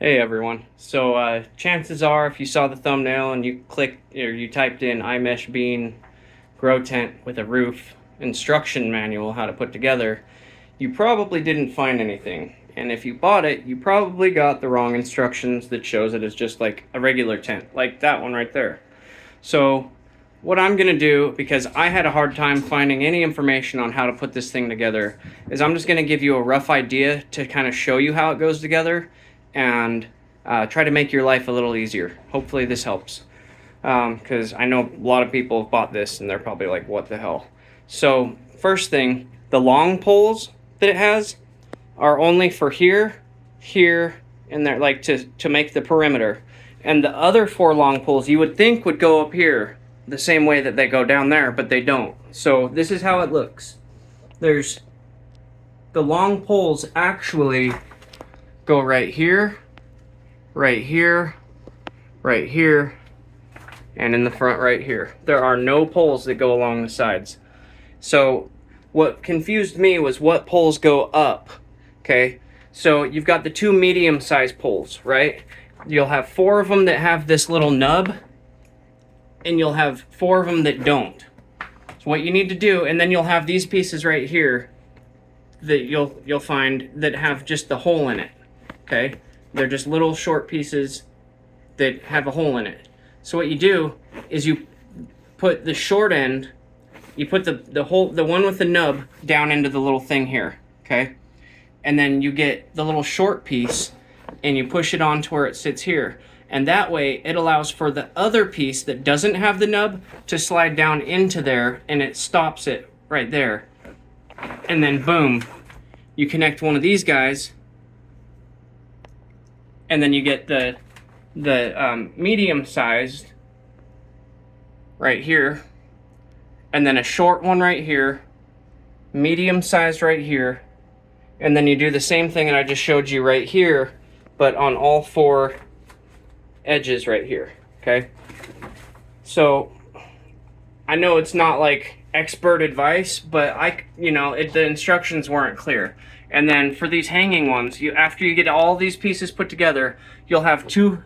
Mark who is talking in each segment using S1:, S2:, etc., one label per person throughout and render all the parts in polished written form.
S1: Hey everyone. So chances are if you saw the thumbnail and you clicked or you typed in iMeshbean grow tent with a roof instruction manual how to put together, you probably didn't find anything. And if you bought it, you probably got the wrong instructions that shows it as just like a regular tent, like that one right there. So what I'm gonna do, because I had a hard time finding any information on how to put this thing together, is I'm just gonna give you a rough idea to kind of show you how it goes together and try to make your life a little easier. Hopefully this helps, because I know a lot of people have bought this and they're probably like, what the hell? So first thing, the long poles that it has are only for here, and there, like to make the perimeter. And the other 4 long poles you would think would go up here the same way that they go down there, but they don't. So this is how it looks. There's the long poles actually go right here, right here, right here, and in the front right here. There are no poles that go along the sides. So what confused me was what poles go up, okay? So you've got the 2 medium-sized poles, right? You'll have 4 of them that have this little nub, and you'll have 4 of them that don't. So what you need to do, and then you'll have these pieces right here that you'll find that have just the hole in it. Okay, they're just little short pieces that have a hole in it. So what you do is you put the short end, you put the one with the nub down into the little thing here, okay? And then you get the little short piece and you push it on to where it sits here. And that way it allows for the other piece that doesn't have the nub to slide down into there, and it stops it right there. And then boom, you connect one of these guys, and then you get the medium-sized right here, and then a short one right here, medium-sized right here, and then you do the same thing that I just showed you right here, but on all 4 edges right here, okay? So I know it's not like expert advice, but the instructions weren't clear. And then for these hanging ones, after you get all these pieces put together, you'll have two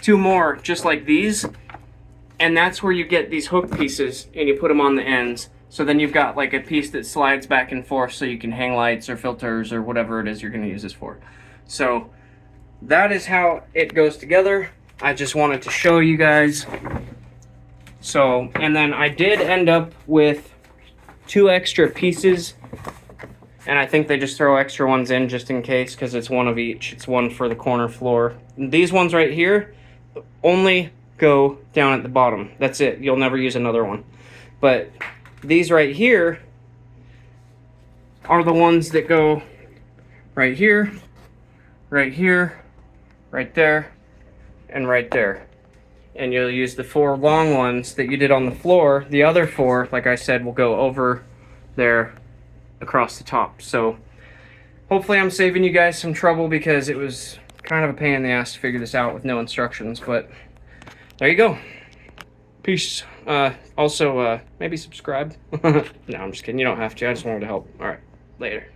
S1: more just like these, and that's where you get these hook pieces and you put them on the ends. So then you've got like a piece that slides back and forth so you can hang lights or filters or whatever it is you're going to use this for. So that is how it goes together. I just wanted to show you guys. So, and then I did end up with 2 extra pieces, and I think they just throw extra ones in just in case, because it's one of each. It's one for the corner floor. And these ones right here only go down at the bottom. That's it. You'll never use another one. But these right here are the ones that go right here, right here, right there, and right there. And you'll use the 4 long ones that you did on the floor. The other 4, like I said, will go over there across the top. So hopefully I'm saving you guys some trouble, because it was kind of a pain in the ass to figure this out with no instructions, but there you go. Peace. Also, maybe subscribe. No, I'm just kidding. You don't have to. I just wanted to help. All right, later.